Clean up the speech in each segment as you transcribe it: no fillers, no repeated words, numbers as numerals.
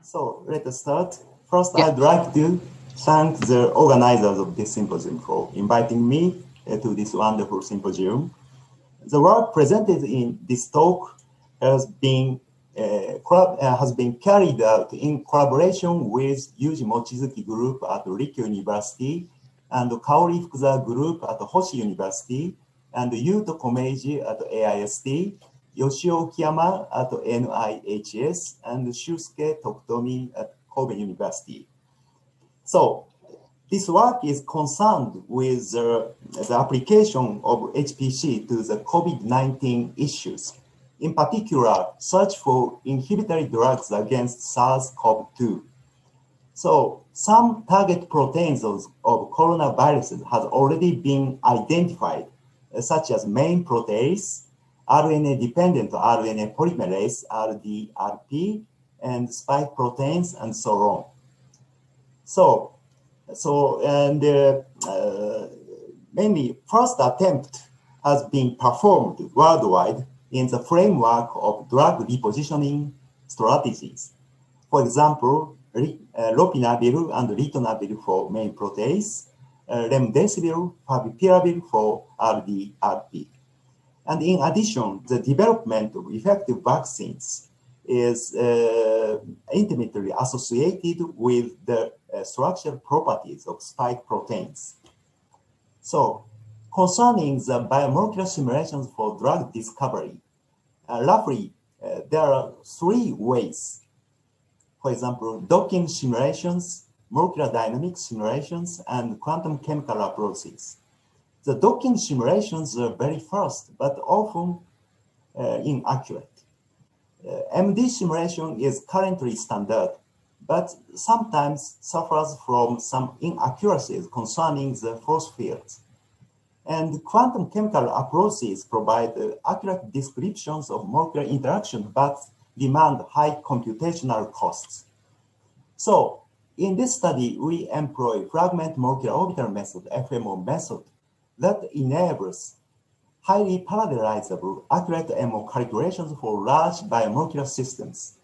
So let us start. First, I'd like to thank the organizers of this symposium for inviting me to this wonderful symposium. The work presented in this talk has been carried out in collaboration with Yuji Mochizuki Group at Rikyo University and Kaori Fukuzawa Group at Hoshi University and Yuto Komeiji at AIST, Yoshio Kiyama at NIHS, and Shusuke Tokutomi at Kobe University. So this work is concerned with the application of HPC to the COVID-19 issues. In particular, search for inhibitory drugs against SARS-CoV-2. So some target proteins of coronaviruses have already been identified, such as main protease, RNA-dependent RNA polymerase, RDRP, and spike proteins, and so on. Mainly, first attempt has been performed worldwide in the framework of drug repositioning strategies. For example, lopinavir and ritonavir for main protease, remdesivir, favipiravir for RDRP. And in addition, the development of effective vaccines is intimately associated with the structural properties of spike proteins. So, concerning the biomolecular simulations for drug discovery, roughly there are three ways. For example, docking simulations, molecular dynamics simulations, and quantum chemical approaches. The docking simulations are very fast, but often inaccurate. MD simulation is currently standard, but sometimes suffers from some inaccuracies concerning the force fields. And quantum chemical approaches provide accurate descriptions of molecular interaction, but demand high computational costs. So in this study, we employ fragment molecular orbital method, FMO method, that enables highly parallelizable accurate MO calculations for large biomolecular systems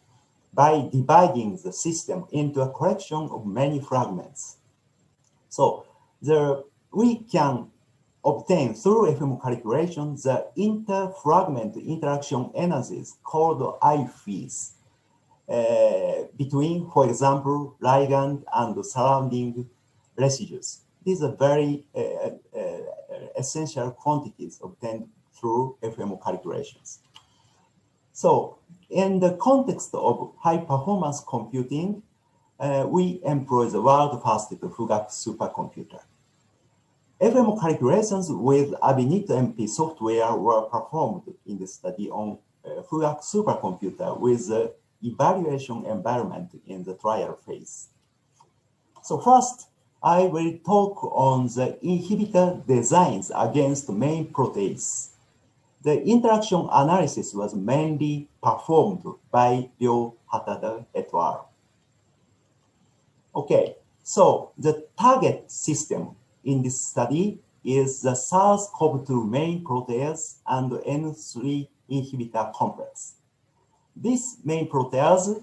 by dividing the system into a collection of many fragments. So we can obtain through FMO calculation the inter-fragment interaction energies called I-phase between, for example, ligand and surrounding residues. These are very essential quantities obtained through FMO calculations. So in the context of high-performance computing, we employ the world-first Fugaku supercomputer. FMO calculations with Abinit-MP software were performed in the study on Fugaku supercomputer with the evaluation environment in the trial phase. So first, I will talk on the inhibitor designs against main protease. The interaction analysis was mainly performed by Ryo Hatada et al. Okay, so the target system in this study is the SARS-CoV-2 main protease and N3 inhibitor complex. This main protease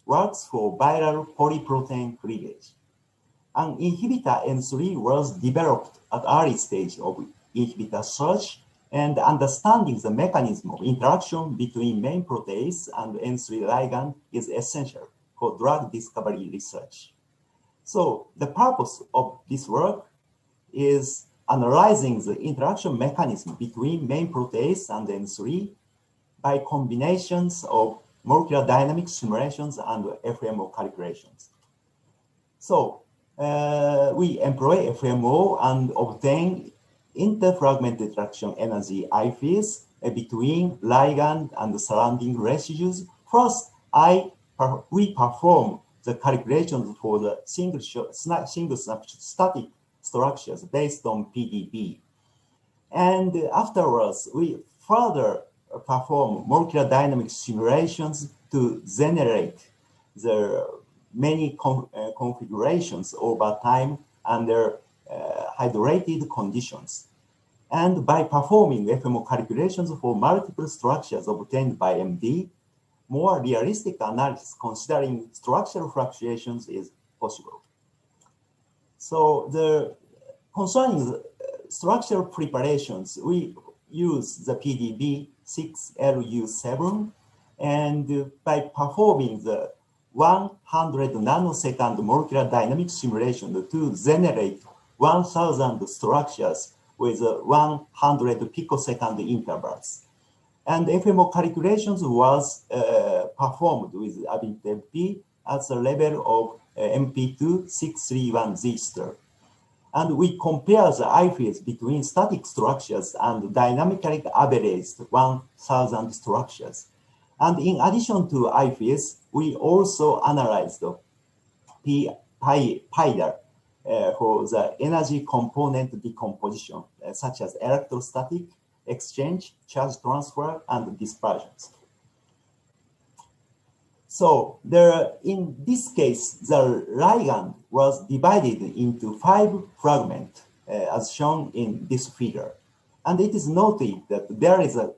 works for viral polyprotein cleavage. An inhibitor N3 was developed at early stage of inhibitor search, and understanding the mechanism of interaction between main protease and N3 ligand is essential for drug discovery research. So the purpose of this work is analyzing the interaction mechanism between main protease and N3 by combinations of molecular dynamics simulations and FMO calculations. So we employ FMO and obtain interfragment interaction energy I-phase between ligand and surrounding residues. First, we perform the calculations for the single static structures based on PDB. And afterwards, we further perform molecular dynamic simulations to generate the many configurations over time under hydrated conditions. And by performing FMO calculations for multiple structures obtained by MD, more realistic analysis considering structural fluctuations is possible. So concerning the structural preparations, we use the PDB 6LU7, and by performing the 100 nanosecond molecular dynamic simulation to generate 1,000 structures with 100 picosecond intervals. And FMO calculations was performed with ABITMP at the level of MP2 631Z star. And we compare the I-phase between static structures and dynamically averaged 1,000 structures. And in addition to I-phase, we also analyzed PIDAR for the energy component decomposition, such as electrostatic exchange, charge transfer, and dispersions. So in this case, the ligand was divided into 5 fragments, as shown in this figure. And it is noted that there is a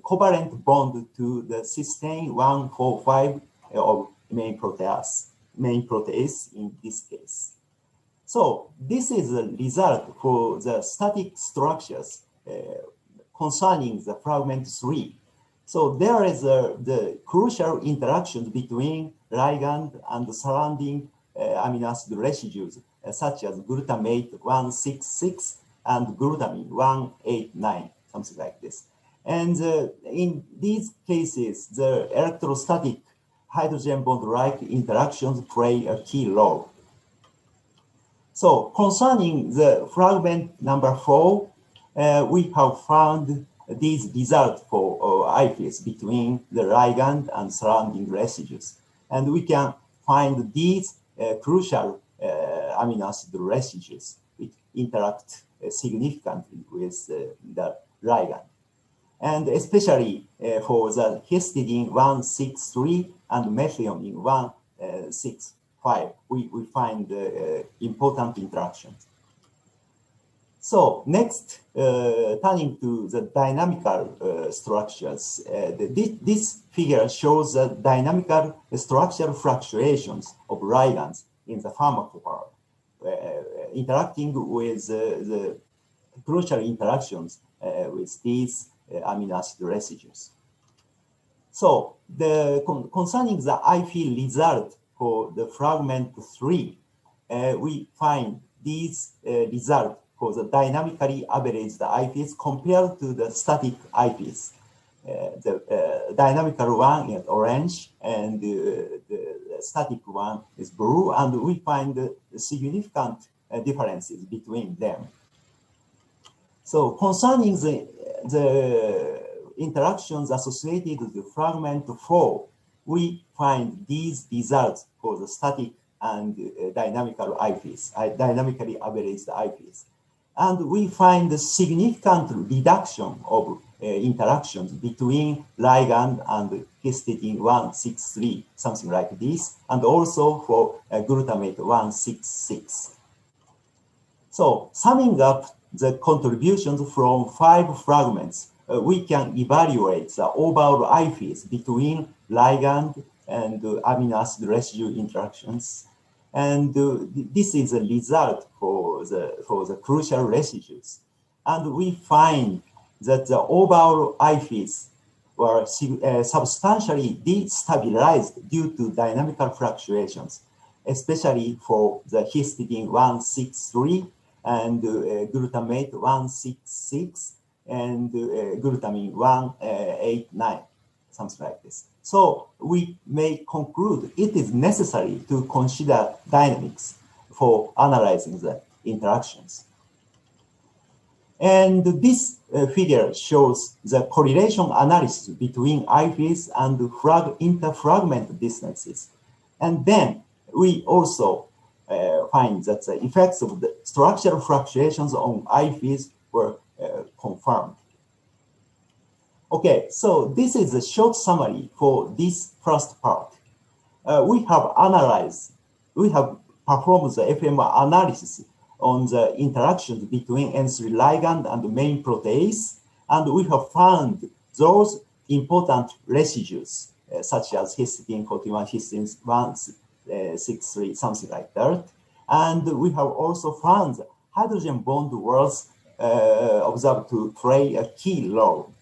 covalent bond to the cysteine 145 of main protease in this case. So this is a result for the static structures concerning the fragment 3. So there is the crucial interactions between ligand and the surrounding amino acid residues, such as glutamate 166 and glutamine 189, something like this. And in these cases, the electrostatic hydrogen bond-like interactions play a key role. So concerning the fragment number 4, we have found these results for I-phase between the ligand and surrounding residues. And we can find these crucial amino acid residues which interact significantly with the ligand. And especially for the histidine 163 and methionine 165, we find important interactions. So next, turning to the dynamical structures, this figure shows the dynamical structural fluctuations of ligands in the pharmacophore, interacting with the crucial interactions with these amino acid residues. So concerning the I-field result for the fragment 3, we find these results for the dynamically averaged I-phase compared to the static I-phase. The dynamical one is orange and the static one is blue, and we find significant differences between them. So concerning the interactions associated with the fragment 4, we find these results for the static and dynamical I-phase, dynamically averaged I-phase. And we find a significant reduction of interactions between ligand and histidine 163, something like this, and also for glutamate 166. So summing up the contributions from 5 fragments, we can evaluate the overall I-phase between ligand and amino acid residue interactions. And this is a result for the crucial residues. And we find that the overall I-phase were substantially destabilized due to dynamical fluctuations, especially for the histidine 163 and glutamate 166 and glutamine 189, something like this. So we may conclude it is necessary to consider dynamics for analyzing the interactions. And this figure shows the correlation analysis between I-phase and interfragment distances. And then we also find that the effects of the structural fluctuations on I-phase were confirmed. Okay, so this is a short summary for this first part. We have performed the FMR analysis on the interactions between N3 ligand and the main protease, and we have found those important residues such as histidine 41, histidine 163, something like that. And we have also found hydrogen bond was observed to play a key role.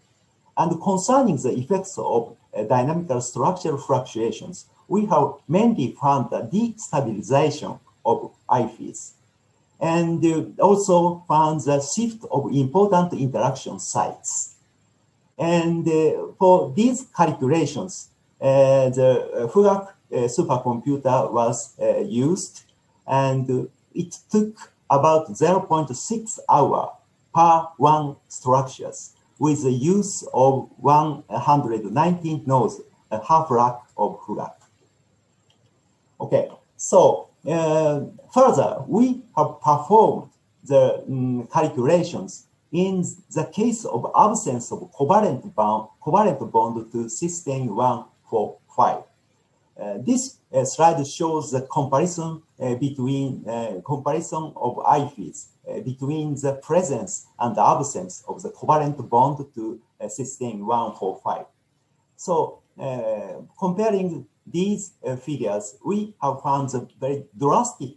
And concerning the effects of dynamical structural fluctuations, we have mainly found the destabilization of IFEs, and also found the shift of important interaction sites. And for these calculations, the Fugaku supercomputer was used, and it took about 0.6 hours per one structures with the use of 119 nodes, a half-rack of Fugaku. Okay, so further, we have performed the calculations in the case of absence of covalent bond to cysteine 145. This slide shows the comparison comparison of IFEs between the presence and the absence of the covalent bond to cysteine 145. So comparing these figures, we have found a very drastic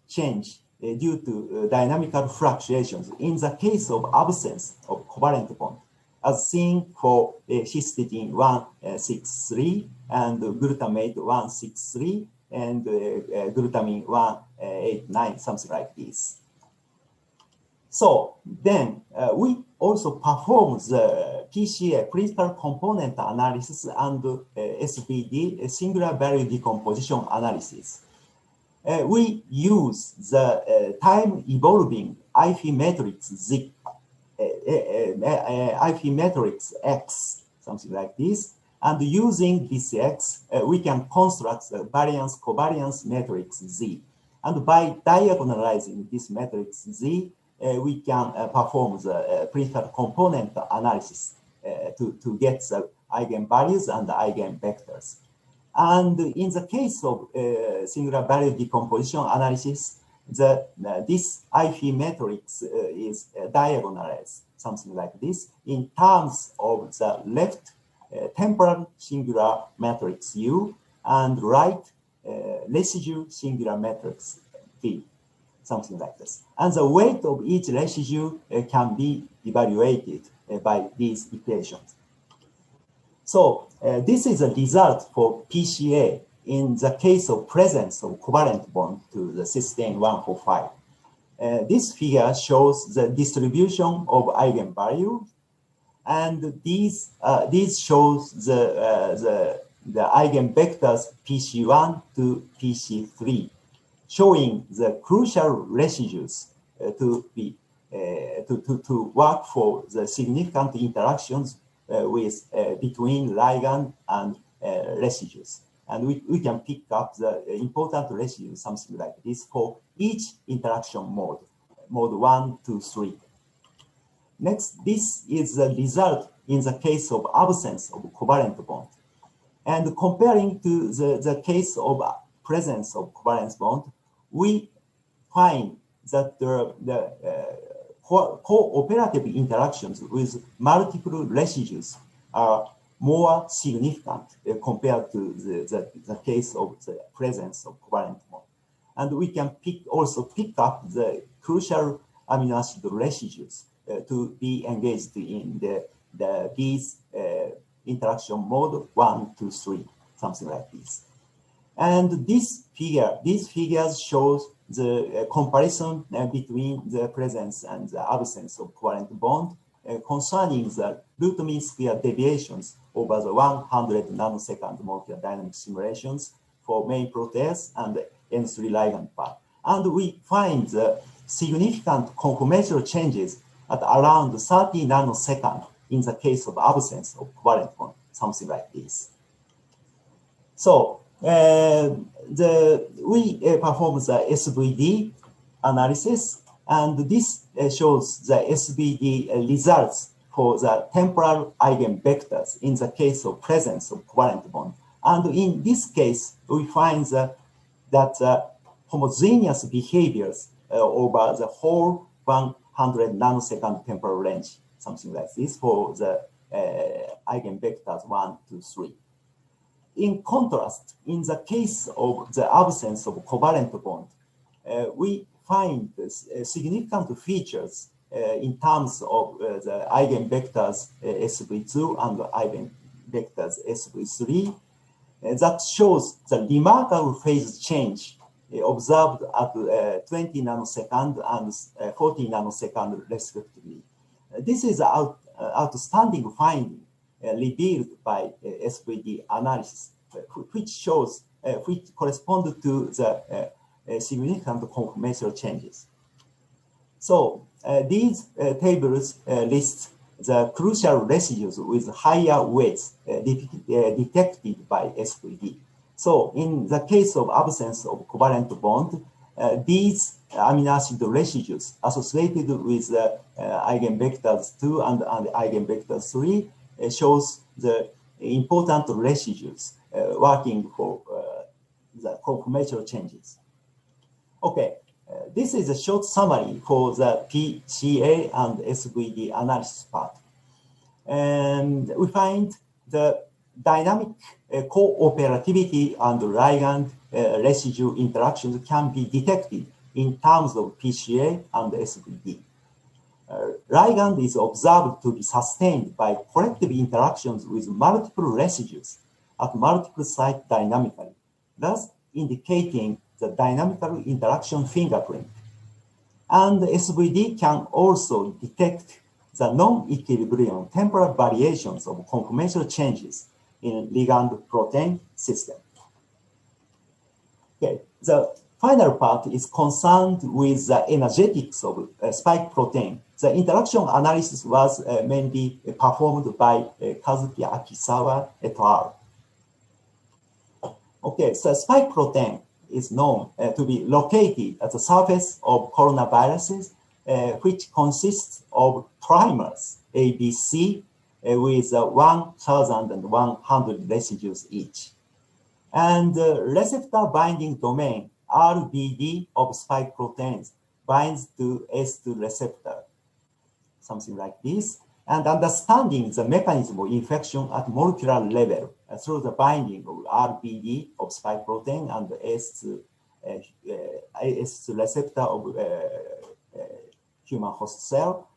change due to dynamical fluctuations in the case of absence of covalent bond, as seen for histidine 163 and glutamate 163 and glutamine 189, something like this. So then we also perform the Pca, principal component analysis, and SVD, singular value decomposition analysis. We use the time evolving IFE matrix Z, IFE matrix X, something like this. And using this X, we can construct the variance covariance matrix Z. And by diagonalizing this matrix Z, we can perform the principal component analysis to get the eigenvalues and the eigenvectors. And in the case of singular value decomposition analysis, this IFE matrix is diagonalized, something like this, in terms of the left temporal singular matrix U and right residue singular matrix V, something like this. And the weight of each residue can be evaluated by these equations. So this is a result for Pca in the case of presence of covalent bond to the cysteine 145. This figure shows the distribution of eigenvalue, and these shows the eigenvectors Pc1 to Pc3, showing the crucial residues to work for the significant interactions between ligand and residues. And we can pick up the important residues, something like this, for each interaction mode, mode 1, 2, 3. Next, this is the result in the case of absence of covalent bond. And comparing to the case of presence of covalent bond, we find that the cooperative interactions with multiple residues are more significant compared to the case of the presence of covalent bond. And we can also pick up the crucial amino acid residues to be engaged in these interaction mode 1, 2, 3, something like this. And these figures shows the comparison between the presence and the absence of covalent bond concerning the root mean square deviations over the 100 nanosecond molecular dynamic simulations for main protease and N3 ligand pair. And we find the significant conformational changes at around 30 nanoseconds in the case of absence of covalent bond, something like this. So we perform the SVD analysis, and this shows the SVD results for the temporal eigenvectors in the case of presence of covalent bond. And in this case, we find that homogeneous behaviors over the whole 100 nanosecond temporal range, something like this, for the eigenvectors 1, 2, 3. in contrast, in the case of the absence of covalent bond, we find significant features in terms of the eigenvectors SV2 and eigenvectors SV3 that shows the remarkable phase change observed at 20 nanosecond and 40 nanosecond respectively. This is an outstanding finding revealed by SVD analysis, which shows, which correspond to the significant conformational changes. So these tables list the crucial residues with higher weights detected by SVD. So in the case of absence of covalent bond, these amino acid residues associated with eigenvectors 2 and eigenvectors 3 shows the important residues working for the conformational changes. Okay, this is a short summary for the Pca and Svd analysis part. And we find the dynamic cooperativity and ligand residue interactions can be detected in terms of Pca and Svd. Ligand is observed to be sustained by collective interactions with multiple residues at multiple sites dynamically, thus indicating the dynamical interaction fingerprint. And SVD can also detect the non-equilibrium temporal variations of conformational changes in ligand protein system. Okay, the final part is concerned with the energetics of spike protein. The interaction analysis was mainly performed by Kazuki Akisawa et al. Okay, so spike protein is known to be located at the surface of coronaviruses, which consists of trimers ABC with 1,100 residues each. And receptor binding domain RBD of spike proteins binds to S2 receptor, something like this, and understanding the mechanism of infection at molecular level through the binding of RBD of spike protein and S2 receptor of human host cell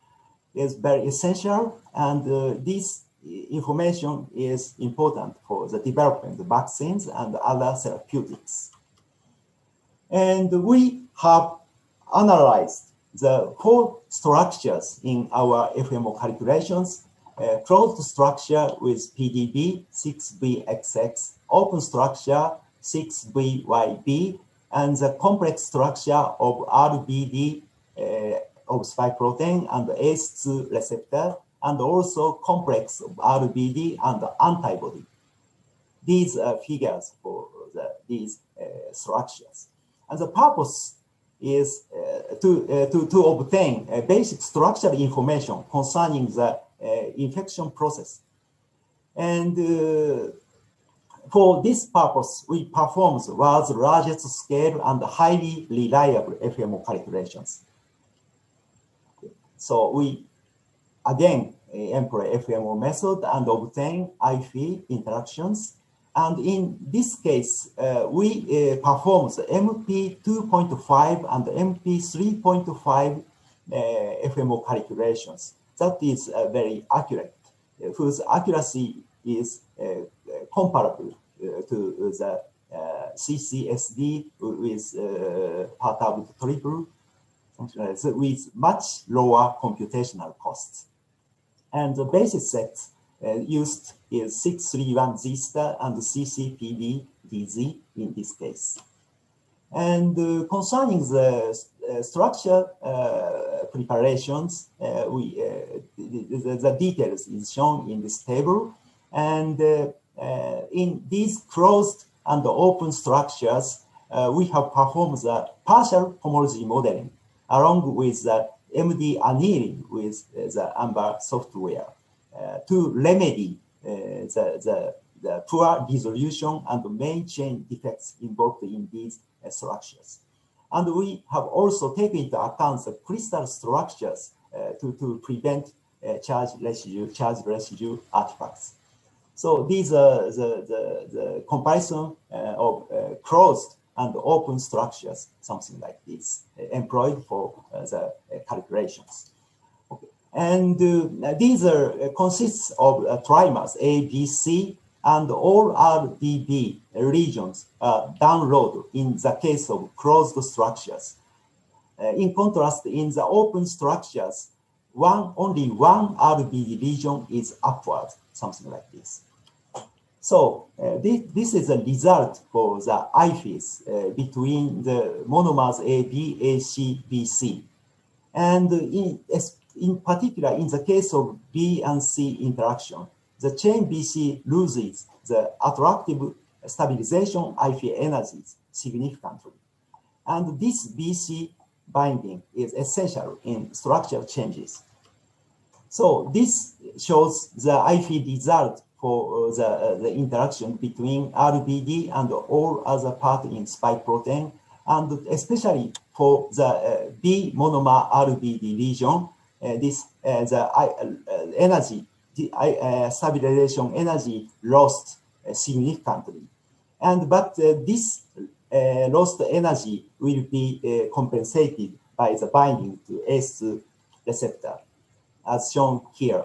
is very essential, and this information is important for the development of vaccines and other therapeutics. And we have analyzed the 4 structures in our FMO calculations: closed structure with PDB 6VXX, open structure 6VYB, and the complex structure of RBD of spike protein and ACE2 receptor, and also complex of RBD and antibody. These are figures for these structures. And the purpose is to obtain basic structural information concerning the infection process. And for this purpose, we perform the world's largest scale and highly reliable FMO calculations. So we again employ FMO method and obtain IFE interactions. And in this case, we perform the MP 2.5 and MP 3.5 FMO calculations. That is very accurate, whose accuracy is comparable to the CCSD with perturbed triple, with much lower computational costs. And the basis set used is 631 Z star and CCPB DZ in this case. And concerning the structure preparations, the details is shown in this table. And in these closed and open structures, we have performed the partial homology modeling along with the MD annealing with the AMBER software to remedy the poor resolution and main chain defects involved in these structures. And we have also taken into account the crystal structures to prevent charge residue artifacts. So these are the comparison of closed and open structures, something like this, employed for the calculations. Okay. And these are consists of trimers A, B, C, and all RBD regions are download in the case of closed structures. In contrast, in the open structures, only one RBD region is upward, something like this. So this is a result for the I-phase between the monomers A, B, A, C, B, C. And in particular, in the case of B and C interaction, the chain BC loses the attractive stabilization I-phase energies significantly. And this BC binding is essential in structural changes. So this shows the I-phase result for the interaction between RBD and all other parts in spike protein, and especially for the B monomer RBD region, the energy, stabilization energy lost significantly. But this lost energy will be compensated by the binding to ACE2 receptor, as shown here.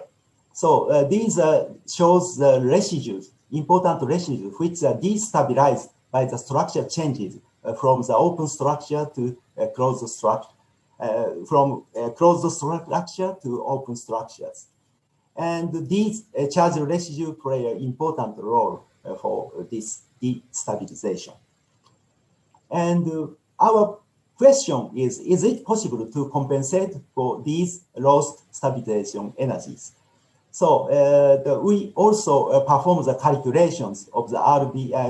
So these shows the residues, important residues, which are destabilized by the structure changes from the open structure to closed structure, from closed structure to open structures. And these charge residues play an important role for this destabilization. And our question is it possible to compensate for these lost stabilization energies? So we also perform the calculations of the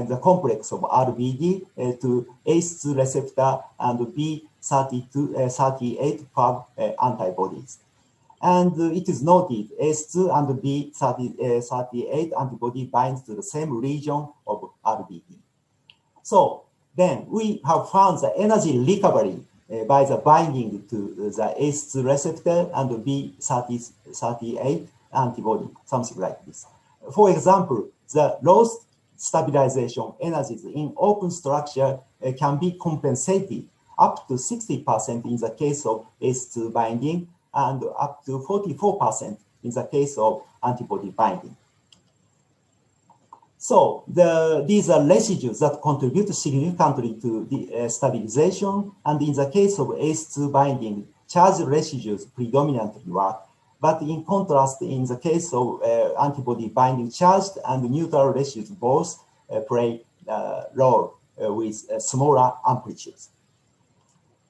the complex of RBD to ACE2 receptor and B38 PAB antibodies. And it is noted ACE2 and B38 antibody binds to the same region of RBD. So then we have found the energy recovery by the binding to the ACE2 receptor and B38 antibody, something like this. For example, the lost stabilization energies in open structure can be compensated up to 60% in the case of ACE2 binding and up to 44% in the case of antibody binding. So these are residues that contribute significantly to the stabilization, and in the case of ACE2 binding, charged residues predominantly work. But in contrast, in the case of antibody binding, charged and neutral residues both play a role with smaller amplitudes.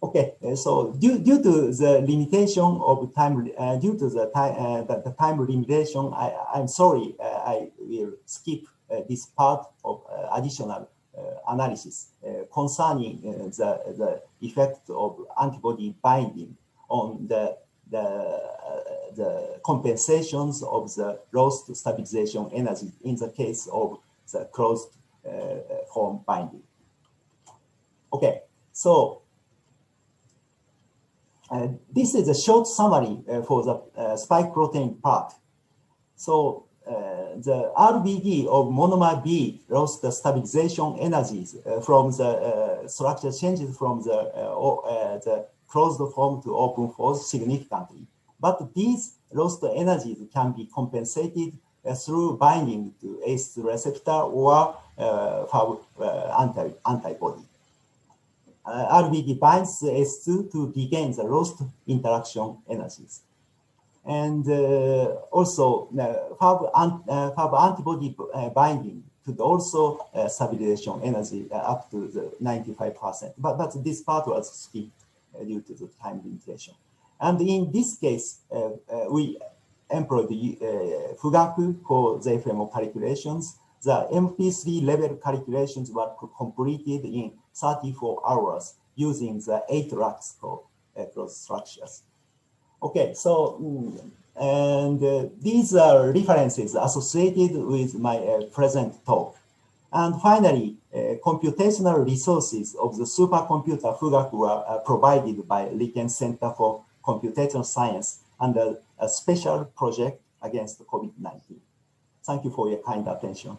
Okay, so due to the limitation of time, due to the time limitation, I'm sorry, I will skip this part of additional analysis concerning the effect of antibody binding on the compensations of the lost stabilization energy in the case of the closed form binding. Okay, so this is a short summary for the spike protein part. So the RBD of monomer B lost the stabilization energies from the structure changes from the closed form to open form significantly. But these lost energies can be compensated through binding to ACE receptor or antibody. RBD binds ACE2 to regain the lost interaction energies. And also have antibody binding could also stabilization energy up to the 95%. But this part was skipped due to the time limitation. And in this case, we employed Fugaku for the FMO calculations. The MP3 level calculations were completed in 34 hours using the 8-lax cross structures. Okay, so and these are references associated with my present talk. And finally, computational resources of the supercomputer Fugaku were provided by Ligands Center for Computational Science under a special project against COVID-19. Thank you for your kind attention.